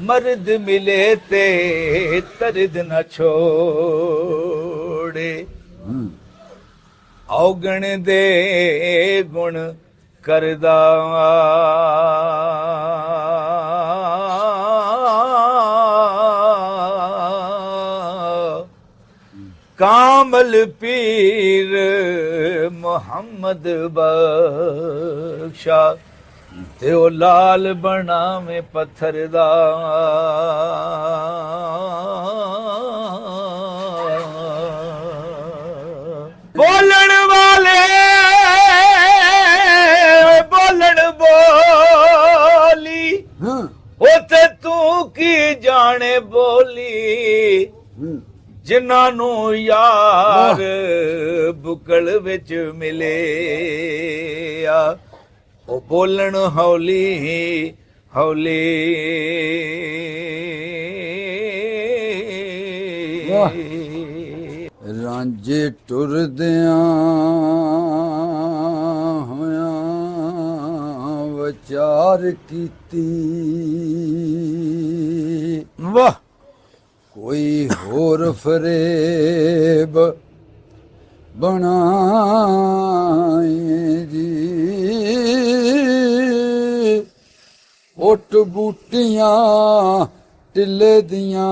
مرد ملے تے طرد نہ چھوڑے ਔਗਣ ਦੇ ਗੁਣ ਕਰਦਾ ਕਾਮਲ ਪੀਰ ਮੁਹੰਮਦ ਬਖਸ਼ਾ ਤੇ ਉਹ ਲਾਲ ਬਣਾਵੇਂ ਪੱਥਰ ਦਾ ਬੋਲਣ ਵਾਲੇ ਬੋਲਣ ਬੋਲੀ ਉਥੇ ਤੂੰ ਕੀ ਜਾਣੇ ਬੋਲੀ ਜਿਨ੍ਹਾਂ ਨੂੰ ਯਾਰ ਬੁਕਲ ਵਿੱਚ ਮਿਲੇ ਆ ਉਹ ਬੋਲਣ ਹੌਲੀ ਹੌਲੀ ਰਾਂਝੇ ਟੁਰਦਿਆਂ ਹੋਇਆਂ ਵਿਚਾਰ ਕੀਤੀ ਵਾਹ ਕੋਈ ਹੋਰ ਫਰੇਬ ਬਣਾਏ ਜੀ ਉੱਟ ਬੂਟੀਆਂ ਟਿੱਲੇ ਦੀਆਂ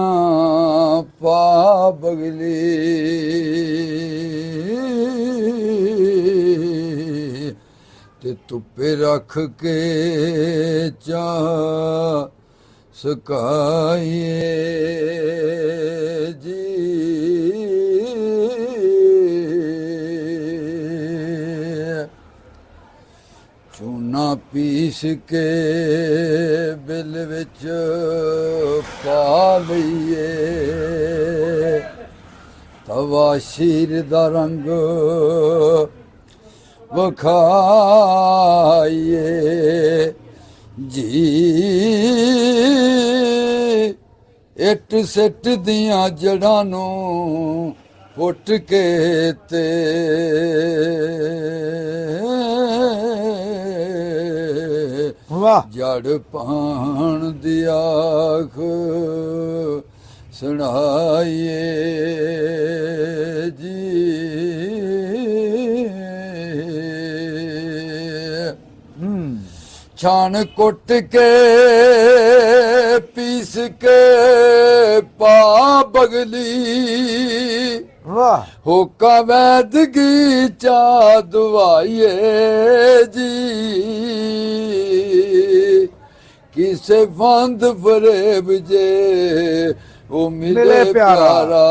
ਪਾ ਬਗਲੀ ਤੇ ਧੁੱਪੇ ਰੱਖ ਕੇ ਚਾਹ ਸੁਕਾਈਏ ਜੀ ਚੂਨਾ ਪੀਸ ਕੇ ਬਿਲ ਵਿੱਚ ਪਾ ਲਈਏ ਤਵਾ ਸ਼ੀਰ ਦਾ ਰੰਗ ਵਿਖਾਈਏ ਜੀ ਇੱਟ ਸਿੱਟ ਦੀਆਂ ਜੜਾਂ ਨੂੰ ਪੁੱਟ ਕੇ ਤੇ ਵਾਹ ਜੜ ਪਾਣ ਦੀ ਆਖ ਸੁਣਾਈਏ ਜੀ ਛਾਣ ਕੁੱਟ ਕੇ ਪੀਸ ਕੇ ਪਾ ਬਗਲੀ ਵਾਹ ਹੋਕਾ ਵੈਦਗੀ ਚਾ ਦਵਾਈਏ ਜੀ ਕਿਸੇ ਫੰਦ ਫਰੇਬ ਜੇ ਉਹ ਮਿਲੇ ਪਿਆਰਾ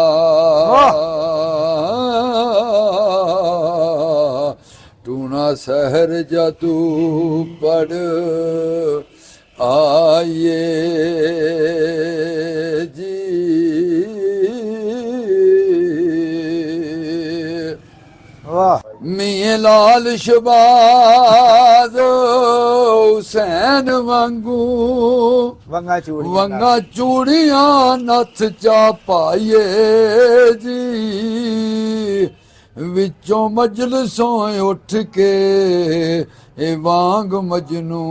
ਟੂਣਾ ਸਹਿਰ ਜਾ ਤੂੰ ਪੜ ਆਈਏ ਜੀ ਵਾਹ ਮੀਆਂ ਲਾਲ ਸ਼ਬਾਜ਼ ਹੁਸੈਨ ਵਾਂਗੂ ਵੰਗਾ ਚੂੜੀਆਂ ਨੱਥ ਚਾ ਪਾਈਏ ਜੀ ਵਿੱਚੋਂ ਮਜਲਸੋਂ ਉੱਠ ਕੇ ਇਹ ਵਾਂਗ ਮਜਨੂ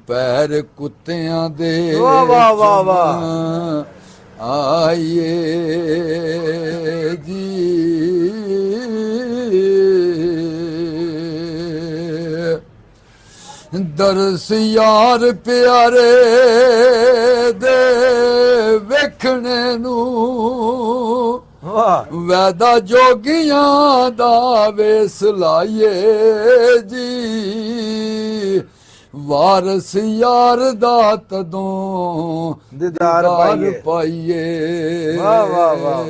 ਪੈਰ ਕੁੱਤਿਆਂ ਦੇ ਵਾਹ ਵਾਹ ਵਾਹ ਵਾਹ ਆਈਏ ਜੀ ਦਰਸ ਯਾਰ ਪਿਆਰੇ ਦੇ ਵੇਖਣੇ ਨੂੰ ਵਾਹ ਵੈਦਾ ਜੋਗੀਆਂ ਦਾ ਵੇਸ ਲਾਈਏ ਜੀ ਵਾਰਸ ਯਾਰ ਦਾ ਤਦੋਂ ਦੀਦਾਰ ਪਾਈਏ ਵਾਹ ਵਾਹ ਵਾਹ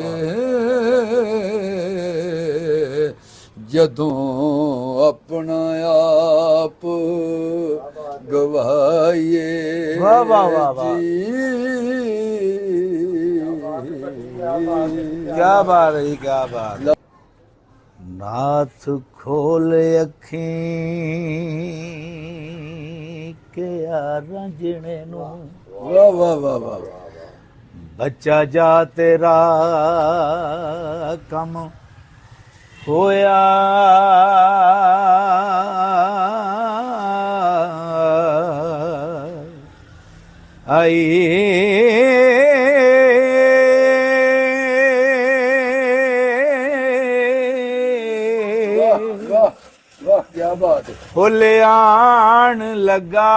ਜਦੋਂ ਆਪਣਾ ਆਪ ਗਵਾਈਏ ਵਾਹ ਵਾਹ ਵਾਹ ਵਾਹ क्या बात है क्या बात नाथ खोल अखीं के रंजने नु वाह वाह वाह वाह बच्चा जा तेरा कम होया ਆਈ ਵਾਹ ਵਾਹ ਕੀ ਬਾਤ ਹੈ ਫੁੱਲ ਆਣ ਲੱਗਾ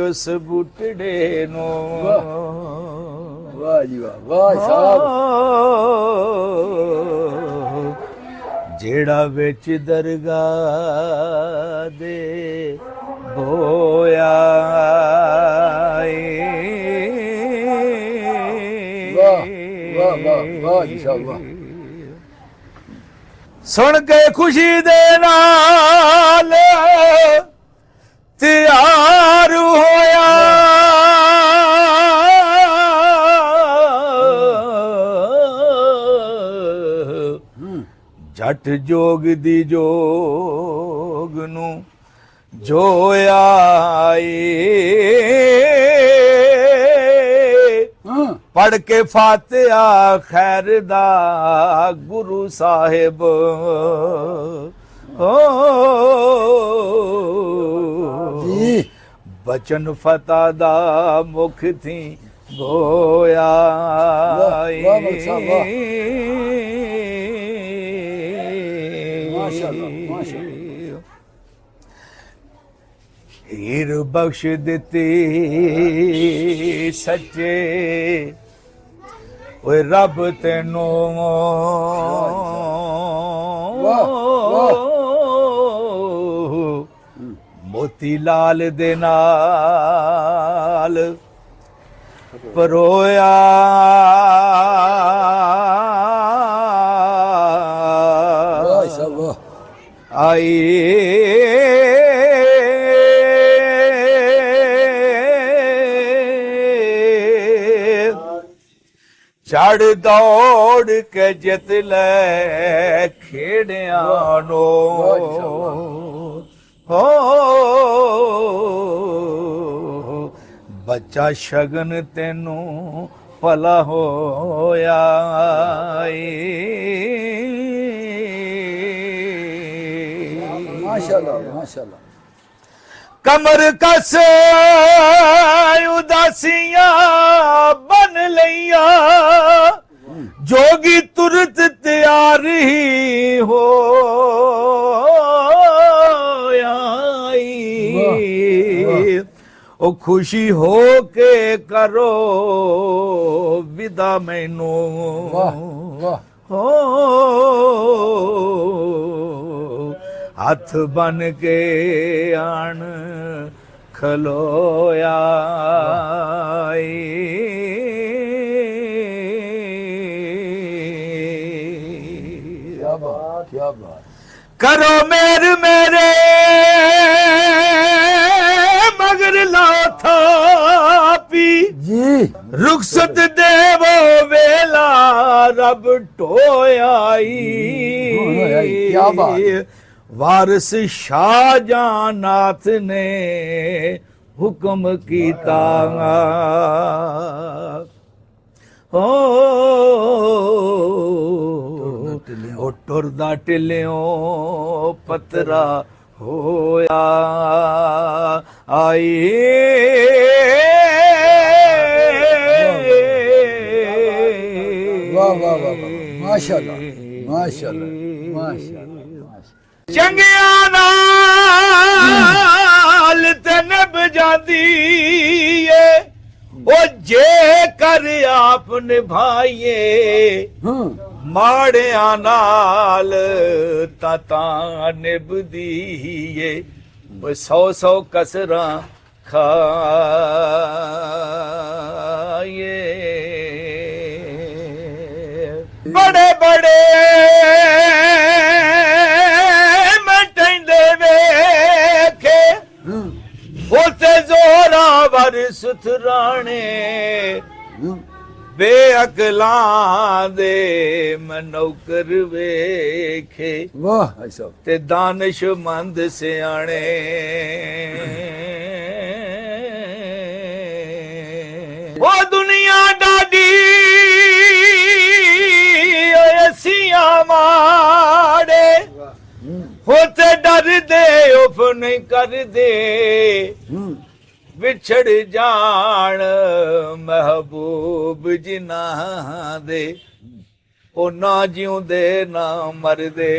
ਉਸ ਬੁੱਟੜੇ ਨੂੰ ਵਾਹ ਜੀ ਵਾਹ ਸਾਹਿਬ ਜਿਹੜਾ ਵਿੱਚ ਦਰਗਾਹ ਦੇ ਬੋਇਆ ਵਾਹ ਜੀ ਸਾਹਿਬ ਵਾਹ ਸੁਣ ਕੇ ਖੁਸ਼ੀ ਦੇ ਨਾਲ ਤਿਆਰ ਹੋਇਆ ਜੱਟ ਜੋਗ ਦੀ ਜੋਗ ਨੂੰ ਜੋਇਆ ਪੜ ਕੇ ਫਾਤਿਹਾ ਖੈਰ ਦਾ ਗੁਰੂ ਸਾਹਿਬ ਜੀ ਬਚਨ ਫਤਾ ਦਾ ਮੁਖ ਥੀ ਗੋਇਆ ਵਾਹ ਮਾਸ਼ਾਅੱਲਾ ਮਾਸ਼ਾਅੱਲਾ ਹੀਰ ਬਖਸ਼ ਦਿੱਤੀ ਸੱਚੇ ਓਏ ਰੱਬ ਤੈਨੂੰ ਮੋਤੀ ਲਾਲ ਦੇ ਨਾਲ ਪਰੋਇਆ ਆਈ ਚੜ ਦੌੜ ਕੇ ਜਿੱਤ ਲੈ ਖੇੜਿਆਂ ਨੂੰ ਹੋ ਬੱਚਾ ਸ਼ਗਨ ਤੈਨੂੰ ਭਲਾ ਹੋਇਆ ਮਾਸ਼ਾਅੱਲਾ ਮਾਸ਼ਾਅੱਲਾ ਕਮਰ ਕਸ ਉਦਾਸੀਆਂ ਬਨ ਲਈਆਂ ਜੋਗੀ ਤੁਰਤ ਤਿਆਰ ਹੀ ਹੋ ਆਈ ਉਹ ਖੁਸ਼ੀ ਹੋ ਕੇ ਕਰੋ ਵਿਦਾ ਮੈਨੂੰ ਵਾਹ ਵਾਹ ਹੋ ਹੱਥ ਬਨ ਕੇ ਆਣ ਖਲੋਇਆ ਕੀ ਬਾਤ ਕੀ ਬਾਤ ਕਰੋ ਮੇਰ ਮੇਰੇ ਮਗਰ ਲਾਥਾ ਪੀ ਜੀ ਰੁਖਸਤ ਦੇਵੋ ਵੇਲਾ ਰੱਬ ਢੋਇਆਈ ਕੀ ਬਾਤ ਵਾਰਿਸ ਸ਼ਾਹਜਹਾਨਾਥ ਨੇ ਹੁਕਮ ਕੀਤਾ ਉਹ ਟੁਰਦਾ ਟਿਲਿਓ ਪਤਰਾ ਹੋਇਆ ਆਈ ਵਾਹ ਵਾਹ ਵਾਹ ਮਾਸ਼ਾਅੱਲਾ ਮਾਸ਼ਾਅੱਲਾ ਮਾਸ਼ਾਅੱਲਾ ਚੰਗਿਆਂ ਨਾਲ ਤੇ ਨਿਭ ਜਾਂਦੀ ਏ ਉਹ ਜੇ ਕਰ ਆਪ ਨਿਭਾਈਏ ਮਾੜਿਆਂ ਨਾਲ ਤਾਂ ਨਿਭਦੀ ਏ 100 ਕਸਰਾਂ ਖਾਈਏ ਬੜੇ ਬੜੇ ਉਤੇ ਜ਼ੋਰਾਵਰ ਸੁਥਰਾਣੇ ਬੇਅਕਲਾਂ ਦੇ ਮੈਂ ਨੌਕਰ ਵੇਖੇ ਵਾਹ ਐਸਾ ਤੇ ਦਾਨਿਸ਼ਮੰਦ ਸਿਆਣੇ ਉਹ ਦੁਨੀਆ ਡਾਡੀ ਓਸੀਆਂ ਮਾੜੇ ਹੋਤੇ ਡਰਦੇ ਉਫ ਨਹੀਂ ਕਰਦੇ ਵਿਛੜ ਜਾਣ ਮਹਿਬੂਬ ਜਿਨ੍ਹਾਂ ਦੇ, ਉਹ ਨਾ ਜਿਉਂਦੇ ਨਾ ਮਰਦੇ।